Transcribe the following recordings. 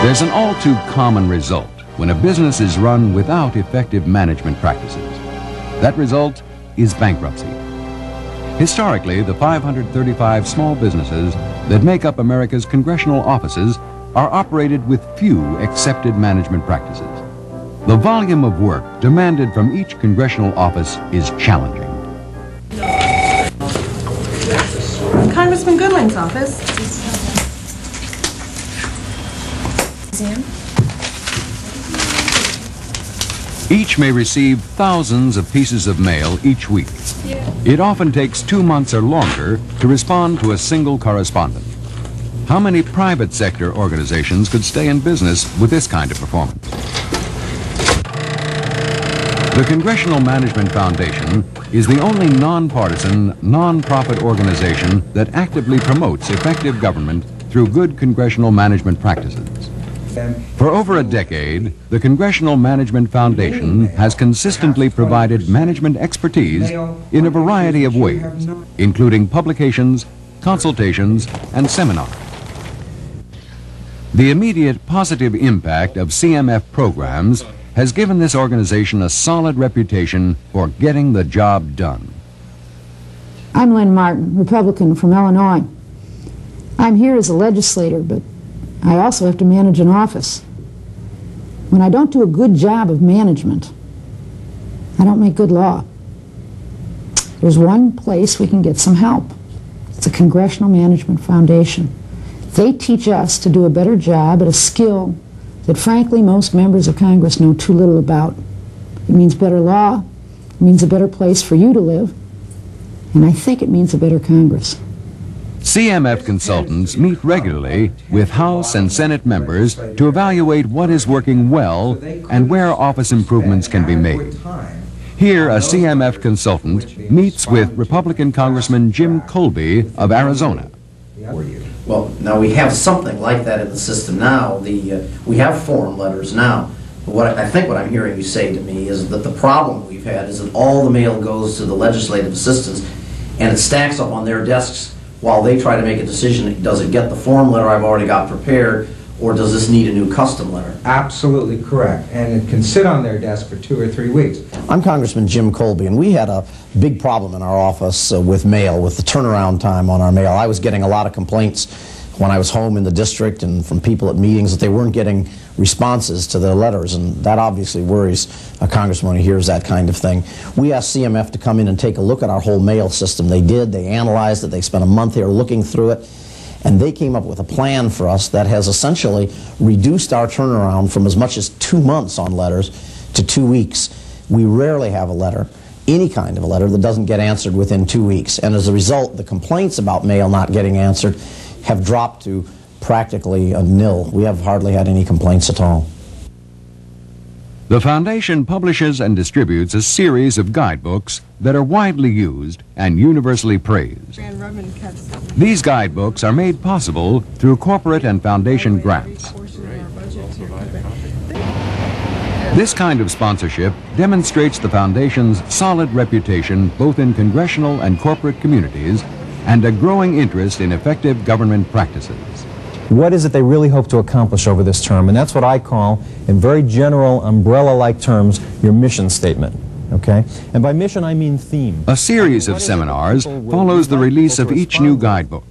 There's an all too common result when a business is run without effective management practices. That result is bankruptcy. Historically, the 535 small businesses that make up America's congressional offices are operated with few accepted management practices. The volume of work demanded from each congressional office is challenging. Congressman Goodling's office. Each may receive thousands of pieces of mail each week. It often takes 2 months or longer to respond to a single correspondent. How many private sector organizations could stay in business with this kind of performance? The Congressional Management Foundation is the only nonpartisan, nonprofit organization that actively promotes effective government through good congressional management practices. For over a decade, the Congressional Management Foundation has consistently provided management expertise in a variety of ways, including publications, consultations, and seminars. The immediate positive impact of CMF programs has given this organization a solid reputation for getting the job done. I'm Lynn Martin, Republican from Illinois. I'm here as a legislator, but I also have to manage an office. When I don't do a good job of management, I don't make good law. There's one place we can get some help. It's the Congressional Management Foundation. They teach us to do a better job at a skill that, frankly, most members of Congress know too little about. It means better law, it means a better place for you to live, and I think it means a better Congress. CMF consultants meet regularly with House and Senate members to evaluate what is working well and where office improvements can be made. Here, a CMF consultant meets with Republican Congressman Jim Colby of Arizona. Well, now we have something like that in the system now. We have form letters now. But I think what I'm hearing you say to me is that the problem we've had is that all the mail goes to the legislative assistants and it stacks up on their desks while they try to make a decision. Does it get the form letter I've already got prepared, or does this need a new custom letter? Absolutely correct, and it can sit on their desk for 2 or 3 weeks. I'm Congressman Jim Colby, and we had a big problem in our office with mail, with the turnaround time on our mail. I was getting a lot of complaints when I was home in the district and from people at meetings that they weren't getting responses to their letters, and that obviously worries a congressman who hears that kind of thing. We asked CMF to come in and take a look at our whole mail system. They did. They analyzed it. They spent a month here looking through it, and they came up with a plan for us that has essentially reduced our turnaround from as much as 2 months on letters to 2 weeks. We rarely have a letter, any kind of a letter, that doesn't get answered within 2 weeks, and as a result, the complaints about mail not getting answered have dropped to practically a nil. We have hardly had any complaints at all. The foundation publishes and distributes a series of guidebooks that are widely used and universally praised. These guidebooks are made possible through corporate and foundation grants. This kind of sponsorship demonstrates the foundation's solid reputation both in congressional and corporate communities and a growing interest in effective government practices. What is it they really hope to accomplish over this term? And that's what I call, in very general, umbrella-like terms, your mission statement. Okay? And by mission, I mean theme. A series of seminars follows the release of each new guidebook.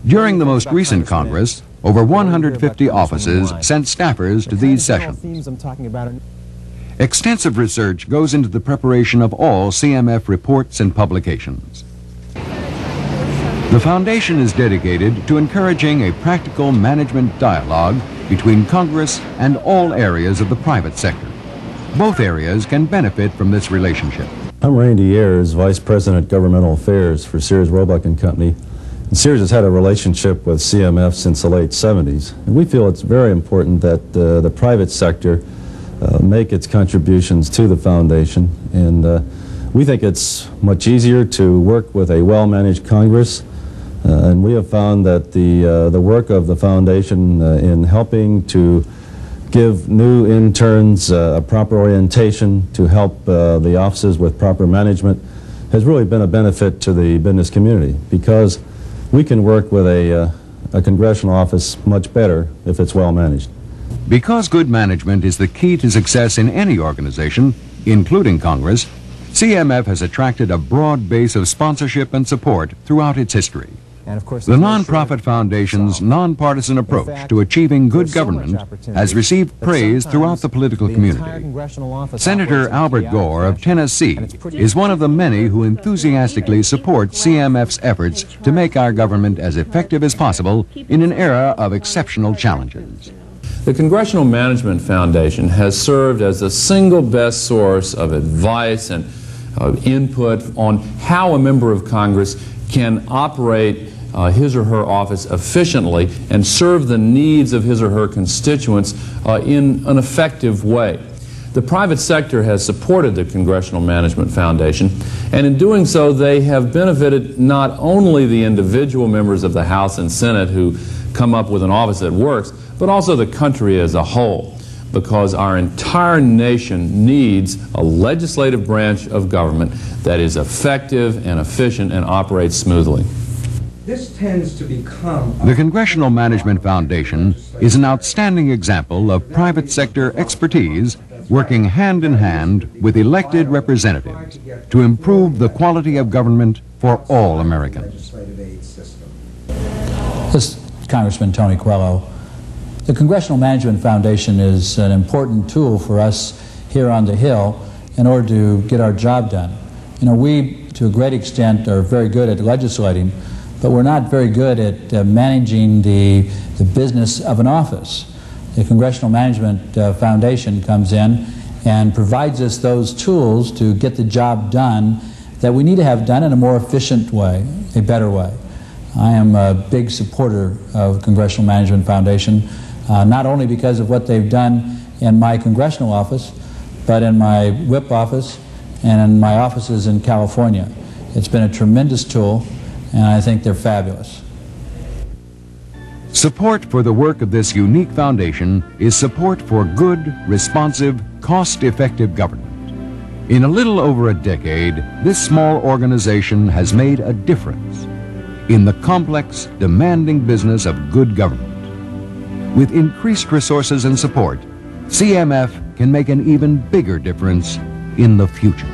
During the most recent Congress, over 150 offices sent staffers to these sessions. Extensive research goes into the preparation of all CMF reports and publications. The foundation is dedicated to encouraging a practical management dialogue between Congress and all areas of the private sector. Both areas can benefit from this relationship. I'm Randy Ayers, Vice President Governmental Affairs for Sears Roebuck and Company. And Sears has had a relationship with CMF since the late 70s. And we feel it's very important that the private sector make its contributions to the foundation. And we think it's much easier to work with a well-managed Congress. And we have found that the work of the foundation in helping to give new interns a proper orientation to help the offices with proper management has really been a benefit to the business community, because we can work with a congressional office much better if it's well managed. Because good management is the key to success in any organization, including Congress, CMF has attracted a broad base of sponsorship and support throughout its history. And of course, The nonprofit foundation's nonpartisan approach to achieving good government has received praise throughout the political community. Senator Albert Gore of Tennessee is one of the many who enthusiastically support CMF's efforts to make our government as effective as possible in an era of exceptional challenges. The Congressional Management Foundation has served as the single best source of advice and input on how a member of Congress can operate his or her office efficiently and serve the needs of his or her constituents in an effective way. The private sector has supported the Congressional Management Foundation, and in doing so they have benefited not only the individual members of the House and Senate who come up with an office that works, but also the country as a whole, because our entire nation needs a legislative branch of government that is effective and efficient and operates smoothly. This tends to become... The Congressional Management Foundation is an outstanding example of private sector expertise working hand in hand with elected representatives to improve the quality of government for all Americans. This is Congressman Tony Coelho. The Congressional Management Foundation is an important tool for us here on the Hill in order to get our job done. You know, we, to a great extent, are very good at legislating, but we're not very good at managing the business of an office. The Congressional Management Foundation comes in and provides us those tools to get the job done that we need to have done in a more efficient way, a better way. I am a big supporter of the Congressional Management Foundation, not only because of what they've done in my congressional office, but in my whip office and in my offices in California. It's been a tremendous tool, and I think they're fabulous. Support for the work of this unique foundation is support for good, responsive, cost-effective government. In a little over a decade, this small organization has made a difference in the complex, demanding business of good government. With increased resources and support, CMF can make an even bigger difference in the future.